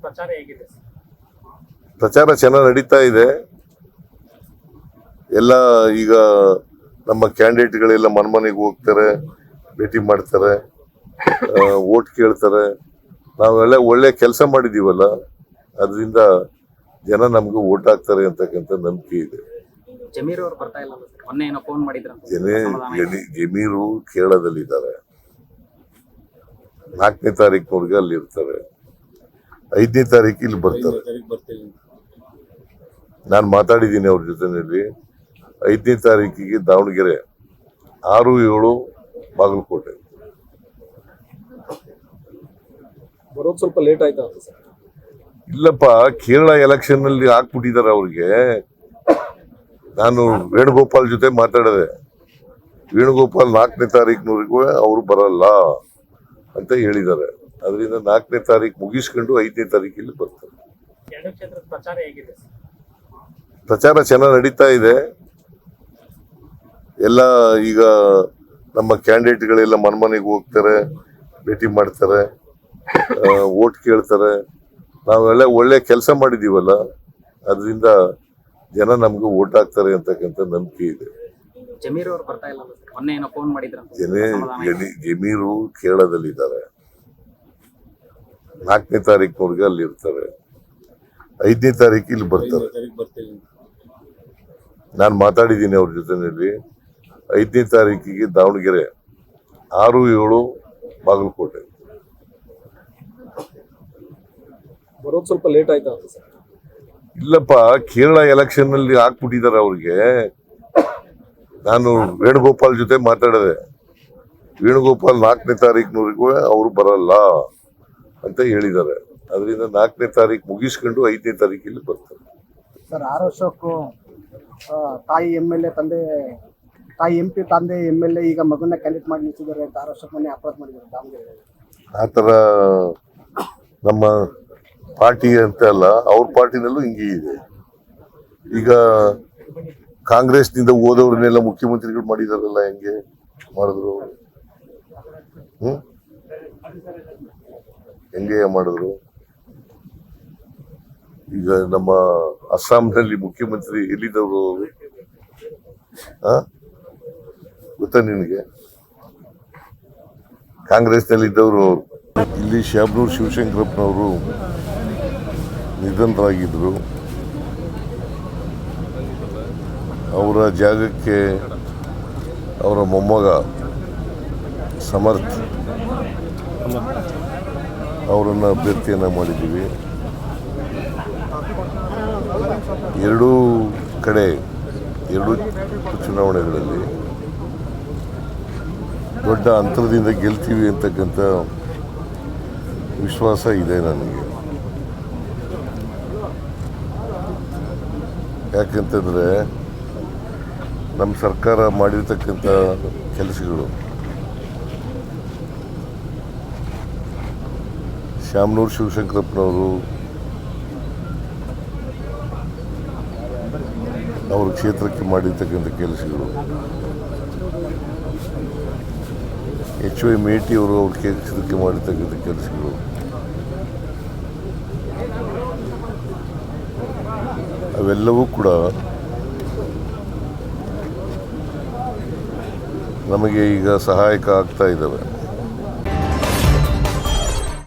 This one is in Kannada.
ಪ್ರಚಾರ ಹೇಗಿದೆ? ಪ್ರಚಾರ ಚೆನ್ನಾಗಿ ನಡೀತಾ ಇದೆ. ಎಲ್ಲ ಈಗ ನಮ್ಮ ಕ್ಯಾಂಡಿಡೇಟ್ಗಳೆಲ್ಲ ಮನೆಗೆ ಹೋಗ್ತಾರೆ, ಭೇಟಿ ಮಾಡ್ತಾರೆ, ವೋಟ್ ಕೇಳ್ತಾರೆ. ನಾವೆಲ್ಲ ಒಳ್ಳೆ ಕೆಲಸ ಮಾಡಿದೀವಲ್ಲ, ಅದರಿಂದ ಜನ ನಮ್ಗೆ ವೋಟ್ ಹಾಕ್ತಾರೆ ಅಂತಕ್ಕಂಥ ನಂಬಿಕೆ ಇದೆ. ಜಮೀರ್ ಅವರು ಬರ್ತಾ ಇಲ್ಲ, ಮೊನ್ನೆ ಏನೋ ಫೋನ್ ಮಾಡಿದ್ರು. ಜಮೀರು ಕೇರಳದಲ್ಲಿದ್ದಾರೆ, 4ನೇ ತಾರೀಕಿನವರೆಗೆ ಅಲ್ಲಿ ಇರ್ತಾರೆ. 5ನೇ ತಾರೀಕು ಇಲ್ಲಿ ಬರ್ತಾರೆ. ನಾನು ಮಾತಾಡಿದ್ದೀನಿ ಅವ್ರ ಜೊತೆನಲ್ಲಿ. 5ನೇ ತಾರೀಕಿಗೆ ದಾವಣಗೆರೆ, 6, 7 ಬಾಗಲಕೋಟೆ. ಬರೋದು ಸ್ವಲ್ಪ ಲೇಟ್ ಆಯ್ತಾ ಸರ್? ಇಲ್ಲಪ್ಪ, ಕೇರಳ ಎಲೆಕ್ಷನ್ ನಲ್ಲಿ ಹಾಕ್ಬಿಟ್ಟಿದ್ದಾರೆ ಅವ್ರಿಗೆ. ನಾನು ವೇಣುಗೋಪಾಲ್ ಜೊತೆ ಮಾತಾಡಿದೆ. ವೇಣುಗೋಪಾಲ್ 4ನೇ ತಾರೀಕಿನವರೆಗೂ ಅವರು ಬರಲ್ಲ ಅಂತ ಹೇಳಿದ್ದಾರೆ. ಅದರಿಂದ 4ನೇ ತಾರೀಕು ಮುಗಿಸ್ಕೊಂಡು 5ನೇ ತಾರೀಕಿಲ್ಲಿ ಬರ್ತಾರೆ. ಎರಡು ಕ್ಷೇತ್ರದ ಪ್ರಚಾರ ಹೇಗಿದೆ? ಪ್ರಚಾರ ಚೆನ್ನಾಗಿ ನಡೀತಾ ಇದೆ. ಎಲ್ಲ ಈಗ ನಮ್ಮ ಕ್ಯಾಂಡಿಡೇಟ್ಗಳೆಲ್ಲ ಮನೆಗೆ ಹೋಗ್ತಾರೆ, ಭೇಟಿ ಮಾಡ್ತಾರೆ, ವೋಟ್ ಕೇಳ್ತಾರೆ. ನಾವೆಲ್ಲ ಒಳ್ಳೆ ಕೆಲಸ ಮಾಡಿದೀವಲ್ಲ, ಅದರಿಂದ ಜನ ನಮ್ಗೆ ವೋಟ್ ಹಾಕ್ತಾರೆ ಅಂತಕ್ಕಂಥ ನಂಬಿಕೆ ಇದೆ. ಜಮೀರ್ ಅವರು ಬರ್ತಾ ಇಲ್ಲ, ಮೊನ್ನೆ ಏನೋ ಫೋನ್ ಮಾಡಿದ್ರು. ಜಮೀರು ಕೇರಳದಲ್ಲಿದ್ದಾರೆ, 4ನೇ ತಾರೀಕಿನವರೆಗೆ ಅಲ್ಲಿ ಇರ್ತಾರೆ. 5ನೇ ತಾರೀಕು ಇಲ್ಲಿ ಬರ್ತಾರೆ. ನಾನು ಮಾತಾಡಿದ್ದೀನಿ ಅವ್ರ ಜೊತೆನಲ್ಲಿ. 5ನೇ ತಾರೀಕಿಗೆ ದಾವಣಗೆರೆ, 6, 7 ಬಾಗಲಕೋಟೆ. ಬರೋದು ಸ್ವಲ್ಪ ಲೇಟ್ ಆಯ್ತಾ ಸರ್? ಇಲ್ಲಪ್ಪ, ಕೇರಳ ಎಲೆಕ್ಷನ್ ನಲ್ಲಿ ಹಾಕ್ಬಿಟ್ಟಿದ್ದಾರೆ ಅವ್ರಿಗೆ. ನಾನು ವೇಣುಗೋಪಾಲ್ ಜೊತೆ ಮಾತಾಡಿದೆ. ವೇಣುಗೋಪಾಲ್ 4ನೇ ತಾರೀಕಿನವರೆಗೂ ಅವರು ಬರಲ್ಲ ಅಂತ ಹೇಳಿದ್ದಾರೆ. ಅದರಿಂದ 4ನೇ ತಾರೀಕು ಮುಗಿಸ್ಕೊಂಡು 5ನೇ ತಾರೀಕಿಲ್ಲಿ ಬರ್ತಾರೆ. ಸರ್, 6 ವರ್ಷಕ್ಕೂ ತಾಯಿ MLA ತಂದೆ, ತಾಯಿ MP ತಂದೆ MLA ಈಗ ಮಗನ ಕ್ಯಾಂಡಿಡೇಟ್ ಮಾಡಿ ನಿಂತಿದ್ದಾರೆ ಅಂತ 6 ವರ್ಷಕ್ಕೆ ಮೊನ್ನೆ ಅಪ್ರೋಚ್ ಮಾಡಿದ್ದಾರೆ ದಾವಣಗೆರೆ. ಆ ಥರ ನಮ್ಮ ಪಾರ್ಟಿ ಅಂತ ಅಲ್ಲ, ಅವ್ರ ಪಾರ್ಟಿನಲ್ಲೂ ಹಿಂಗೆ ಇದೆ. ಈಗ ಕಾಂಗ್ರೆಸ್ನಿಂದ ಹೋದವ್ರನ್ನೆಲ್ಲ ಮುಖ್ಯಮಂತ್ರಿಗಳು ಮಾಡಿದಾರಲ್ಲ, ಹೆಂಗೆ ಮಾಡಿದ್ರು? ಹೆಂಗೆ ಮಾಡಿದ್ರು? ಈಗ ನಮ್ಮ ಅಸ್ಸಾಂನಲ್ಲಿ ಮುಖ್ಯಮಂತ್ರಿ ಎಲ್ಲಿದ್ದವರು ಗೊತ್ತಾ ನಿನಗೆ? ಕಾಂಗ್ರೆಸ್ನಲ್ಲಿದ್ದವರು. ಇಲ್ಲಿ ಶಾಬ್ನೂರ್ ಶಿವಶಂಕರಪ್ಪನವರು ನಿಧನರಾಗಿದ್ದರು. ಅವರ ಜಾಗಕ್ಕೆ ಅವರ ಮೊಮ್ಮಗ ಸಮರ್ಥ್ ಅವರನ್ನು ಅಭ್ಯರ್ಥಿಯನ್ನು ಮಾಡಿದ್ದೀವಿ. ಎರಡೂ ಕಡೆ, ಎರಡೂ ಚುನಾವಣೆಗಳಲ್ಲಿ ದೊಡ್ಡ ಅಂತರದಿಂದ ಗೆಲ್ತೀವಿ ಅಂತಕ್ಕಂಥ ವಿಶ್ವಾಸ ಇದೆ ನನಗೆ. ಯಾಕೆಂತಂದರೆ ನಮ್ಮ ಸರ್ಕಾರ ಮಾಡಿರ್ತಕ್ಕಂಥ ಕೆಲಸಗಳು, ಶಾಮನೂರು ಶಿವಶಂಕರಪ್ಪನವರು ಅವ್ರ ಕ್ಷೇತ್ರಕ್ಕೆ ಮಾಡಿರ್ತಕ್ಕಂಥ ಕೆಲಸಗಳು, HY ಮೇಟಿ ಅವರು ಅವ್ರ ಕ್ಷೇತ್ರಕ್ಕೆ ಮಾಡಿರ್ತಕ್ಕಂಥ ಕೆಲಸಗಳು, ಅವೆಲ್ಲವೂ ಕೂಡ ನಮಗೆ ಈಗ ಸಹಾಯಕ ಆಗ್ತಾ ಇದ್ದಾವೆ.